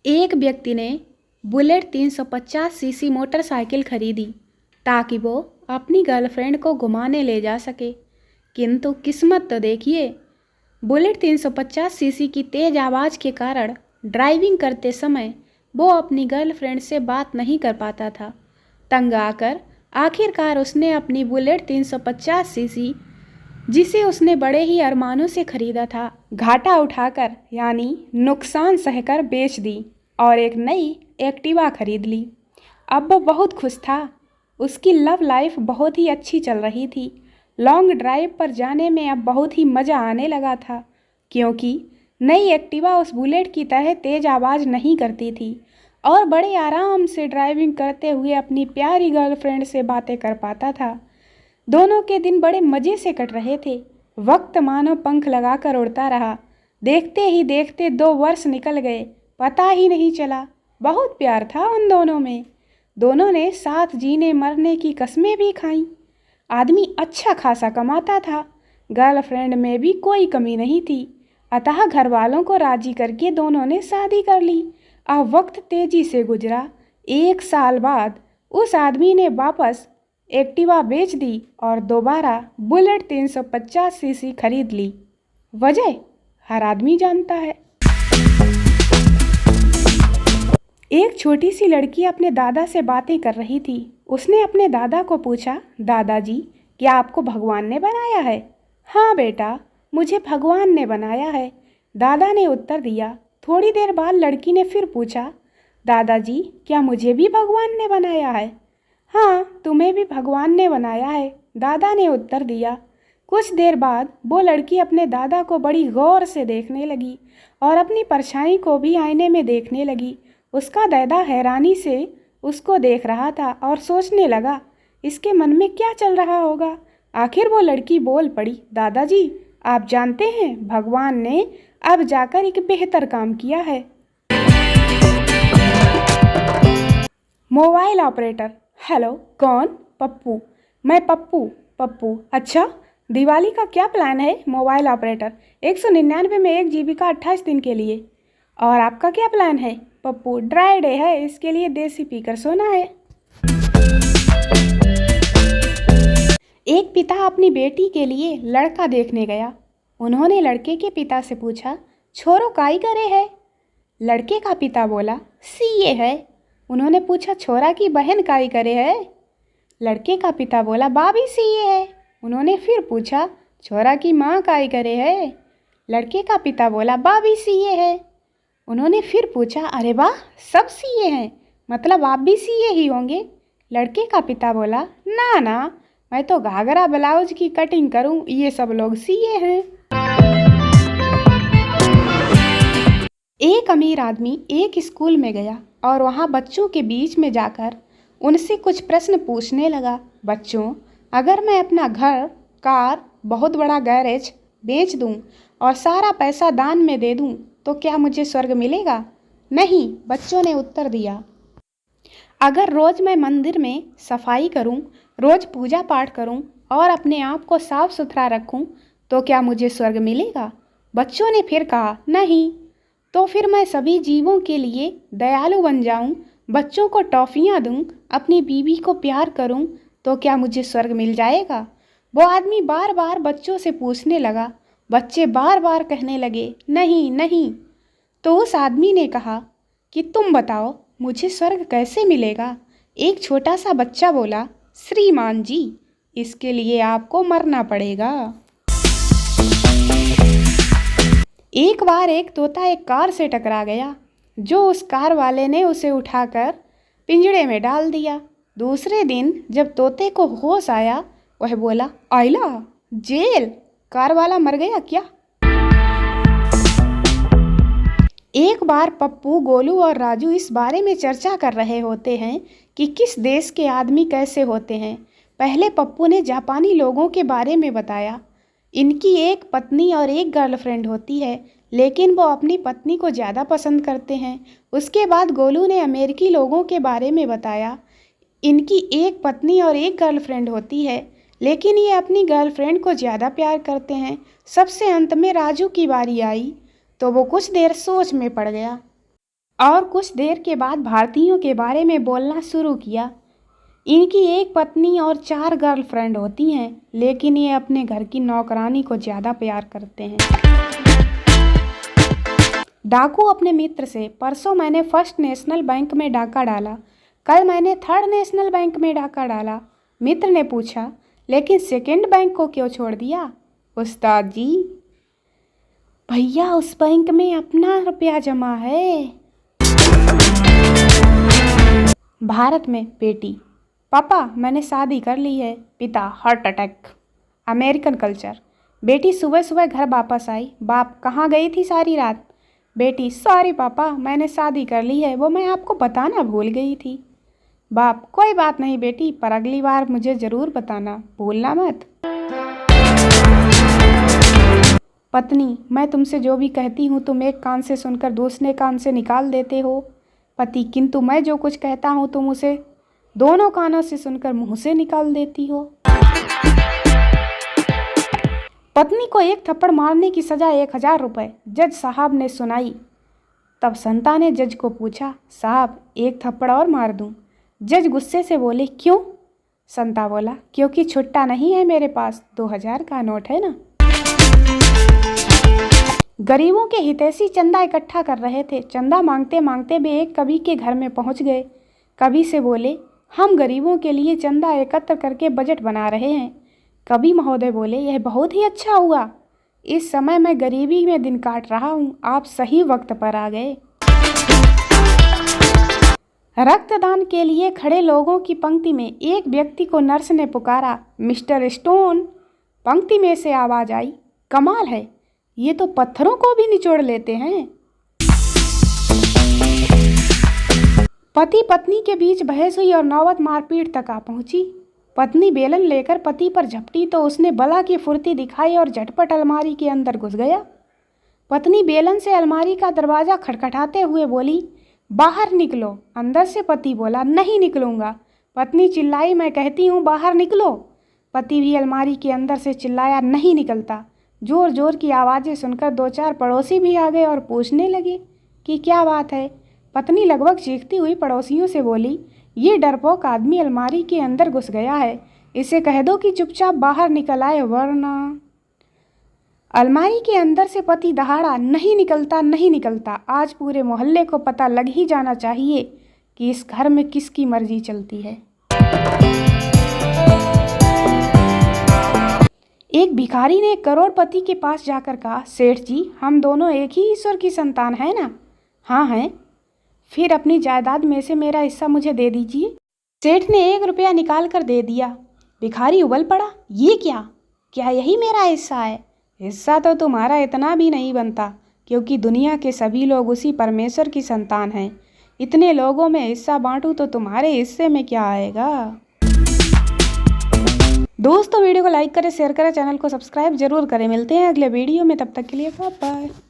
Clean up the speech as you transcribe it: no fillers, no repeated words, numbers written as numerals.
एक व्यक्ति ने बुलेट 350 सीसी मोटरसाइकिल खरीदी ताकि वो अपनी गर्लफ्रेंड को घुमाने ले जा सके। किंतु किस्मत तो देखिए, बुलेट 350 सीसी की तेज आवाज़ के कारण ड्राइविंग करते समय वो अपनी गर्लफ्रेंड से बात नहीं कर पाता था। तंग आकर आखिरकार उसने अपनी बुलेट 350 सीसी, जिसे उसने बड़े ही अरमानों से खरीदा था, घाटा उठाकर यानी नुकसान सहकर बेच दी और एक नई एक्टिवा खरीद ली। अब वो बहुत खुश था। उसकी लव लाइफ बहुत ही अच्छी चल रही थी। लॉन्ग ड्राइव पर जाने में अब बहुत ही मज़ा आने लगा था, क्योंकि नई एक्टिवा उस बुलेट की तरह तेज़ आवाज़ नहीं करती थी और बड़े आराम से ड्राइविंग करते हुए अपनी प्यारी गर्लफ्रेंड से बातें कर पाता था। दोनों के दिन बड़े मज़े से कट रहे थे। वक्त मानो पंख लगाकर उड़ता रहा। देखते ही देखते 2 वर्ष निकल गए, पता ही नहीं चला। बहुत प्यार था उन दोनों में। दोनों ने साथ जीने मरने की कस्में भी खाईं। आदमी अच्छा खासा कमाता था, गर्लफ्रेंड में भी कोई कमी नहीं थी। अतः घर वालों को राजी करके दोनों ने शादी कर ली। अब वक्त तेजी से गुजरा। 1 साल बाद उस आदमी ने वापस एक्टिवा बेच दी और दोबारा बुलेट 350 सीसी खरीद ली। वजह हर आदमी जानता है। एक छोटी सी लड़की अपने दादा से बातें कर रही थी। उसने अपने दादा को पूछा, दादाजी, क्या आपको भगवान ने बनाया है? हाँ बेटा, मुझे भगवान ने बनाया है, दादा ने उत्तर दिया। थोड़ी देर बाद लड़की ने फिर पूछा, दादाजी, क्या मुझे भी भगवान ने बनाया है? हाँ, तुम्हें भी भगवान ने बनाया है, दादा ने उत्तर दिया। कुछ देर बाद वो लड़की अपने दादा को बड़ी गौर से देखने लगी और अपनी परछाई को भी आईने में देखने लगी। उसका दादा हैरानी से उसको देख रहा था और सोचने लगा, इसके मन में क्या चल रहा होगा। आखिर वो लड़की बोल पड़ी, दादाजी, आप जानते हैं, भगवान ने अब जाकर एक बेहतर काम किया है। मोबाइल ऑपरेटर, हेलो, कौन? पप्पू। मैं पप्पू। पप्पू, अच्छा, दिवाली का क्या प्लान है? मोबाइल ऑपरेटर, 199 में 1 GB का 28 दिन के लिए। और आपका क्या प्लान है? पप्पू, ड्राई डे है, इसके लिए देसी पीकर सोना है। एक पिता अपनी बेटी के लिए लड़का देखने गया। उन्होंने लड़के के पिता से पूछा, छोरो काई करे है? लड़के का पिता बोला, सीए है। उन्होंने पूछा, छोरा की बहन काई करे है? लड़के का पिता बोला, भाभी सीए है। उन्होंने फिर पूछा, छोरा की माँ काई करे है? लड़के का पिता बोला, भाभी सीए है। उन्होंने फिर पूछा, अरे वाह, सब सीए हैं, मतलब आप भी सीए ही होंगे? लड़के का पिता बोला, ना ना, मैं तो घाघरा ब्लाउज की कटिंग करूं, ये सब लोग सीए हैं। एक अमीर आदमी एक स्कूल में गया और वहाँ बच्चों के बीच में जाकर उनसे कुछ प्रश्न पूछने लगा। बच्चों, अगर मैं अपना घर, कार, बहुत बड़ा गैरेज बेच दूं और सारा पैसा दान में दे दूं तो क्या मुझे स्वर्ग मिलेगा? नहीं, बच्चों ने उत्तर दिया। अगर रोज़ मैं मंदिर में सफाई करूं, रोज़ पूजा पाठ करूं और अपने आप को साफ सुथरा रखूं तो क्या मुझे स्वर्ग मिलेगा? बच्चों ने फिर कहा, नहीं। तो फिर मैं सभी जीवों के लिए दयालु बन जाऊं, बच्चों को टॉफ़ियाँ दूं, अपनी बीवी को प्यार करूं तो क्या मुझे स्वर्ग मिल जाएगा? वो आदमी बार बार बच्चों से पूछने लगा। बच्चे बार बार कहने लगे, नहीं नहीं। तो उस आदमी ने कहा कि तुम बताओ, मुझे स्वर्ग कैसे मिलेगा? एक छोटा सा बच्चा बोला, श्रीमान जी, इसके लिए आपको मरना पड़ेगा। एक बार एक तोता एक कार से टकरा गया, जो उस कार वाले ने उसे उठाकर पिंजड़े में डाल दिया। दूसरे दिन जब तोते को होश आया, वह बोला, आइला, जेल, कार वाला मर गया क्या? एक बार पप्पू, गोलू और राजू इस बारे में चर्चा कर रहे होते हैं कि किस देश के आदमी कैसे होते हैं। पहले पप्पू ने जापानी लोगों के बारे में बताया। इनकी एक पत्नी और एक गर्लफ्रेंड होती है, लेकिन वो अपनी पत्नी को ज़्यादा पसंद करते हैं। उसके बाद गोलू ने अमेरिकी लोगों के बारे में बताया। इनकी एक पत्नी और एक गर्लफ्रेंड होती है, लेकिन ये अपनी गर्लफ्रेंड को ज़्यादा प्यार करते हैं। सबसे अंत में राजू की बारी आई तो वो कुछ देर सोच में पड़ गया। और कुछ देर के बाद भारतीयों के बारे में बोलना शुरू किया। इनकी एक पत्नी और 4 गर्लफ्रेंड होती हैं, लेकिन ये अपने घर की नौकरानी को ज़्यादा प्यार करते हैं। डाकू अपने मित्र से, परसों मैंने फर्स्ट नेशनल बैंक में डाका डाला, कल मैंने थर्ड नेशनल बैंक में डाका डाला। मित्र ने पूछा, लेकिन सेकंड बैंक को क्यों छोड़ दिया? उस्ताद जी, भैया उस बैंक में अपना रुपया जमा है। भारत में बेटी, पापा मैंने शादी कर ली है। पिता, हार्ट अटैक। अमेरिकन कल्चर, बेटी सुबह सुबह घर वापस आई। बाप, कहाँ गई थी सारी रात? बेटी, सॉरी पापा, मैंने शादी कर ली है, वो मैं आपको बताना भूल गई थी। बाप, कोई बात नहीं बेटी, पर अगली बार मुझे ज़रूर बताना, भूलना मत। पत्नी, मैं तुमसे जो भी कहती हूँ तुम एक कान से सुनकर दूसरे कान से निकाल देते हो। पति, किंतु मैं जो कुछ कहता हूँ तुम उसे दोनों कानों से सुनकर मुंह से निकाल देती हो। पत्नी को एक थप्पड़ मारने की सजा 1000 रुपये जज साहब ने सुनाई। तब संता ने जज को पूछा, साहब एक थप्पड़ और मार दूं? जज गुस्से से बोले, क्यों? संता बोला, क्योंकि छुट्टा नहीं है मेरे पास, 2000 का नोट है ना। गरीबों के हितैषी चंदा इकट्ठा कर रहे थे। चंदा मांगते मांगते वे एक कवि के घर में पहुंच गए। कवि से बोले, हम गरीबों के लिए चंदा एकत्र करके बजट बना रहे हैं। कवि महोदय बोले, यह बहुत ही अच्छा हुआ, इस समय मैं गरीबी में दिन काट रहा हूँ, आप सही वक्त पर आ गए। रक्तदान के लिए खड़े लोगों की पंक्ति में एक व्यक्ति को नर्स ने पुकारा, मिस्टर स्टोन। पंक्ति में से आवाज आई, कमाल है, ये तो पत्थरों को भी निचोड़ लेते हैं। पति पत्नी के बीच बहस हुई और नौबत मारपीट तक आ पहुंची। पत्नी बेलन लेकर पति पर झपटी तो उसने बला की फुर्ती दिखाई और झटपट अलमारी के अंदर घुस गया। पत्नी बेलन से अलमारी का दरवाज़ा खटखटाते हुए बोली, बाहर निकलो। अंदर से पति बोला, नहीं निकलूंगा। पत्नी चिल्लाई, मैं कहती हूँ बाहर निकलो। पति भी अलमारी के अंदर से चिल्लाया, नहीं निकलता। जोर जोर की आवाज़ें सुनकर 2-4 पड़ोसी भी आ गए और पूछने लगे कि क्या बात है। पत्नी लगभग चीखती हुई पड़ोसियों से बोली, ये डरपोक आदमी अलमारी के अंदर घुस गया है, इसे कह दो कि चुपचाप बाहर निकल आए, वरना। अलमारी के अंदर से पति दहाड़ा, नहीं निकलता नहीं निकलता। आज पूरे मोहल्ले को पता लग ही जाना चाहिए कि इस घर में किसकी मर्जी चलती है। एक भिखारी ने करोड़पति के पास जाकर कहा, सेठ जी, हम दोनों एक ही ईश्वर की संतान हैं ना? हाँ हैं। फिर अपनी जायदाद में से मेरा हिस्सा मुझे दे दीजिए। सेठ ने 1 रुपया निकाल कर दे दिया। भिखारी उबल पड़ा, ये क्या? क्या यही मेरा हिस्सा है? हिस्सा तो तुम्हारा इतना भी नहीं बनता, क्योंकि दुनिया के सभी लोग उसी परमेश्वर की संतान हैं। इतने लोगों में हिस्सा बांटूं तो तुम्हारे हिस्से में क्या आएगा? दोस्तों वीडियो को लाइक करें, शेयर करें, चैनल को सब्सक्राइब जरूर करें। मिलते हैं अगले वीडियो में, तब तक के लिए बाय बाय।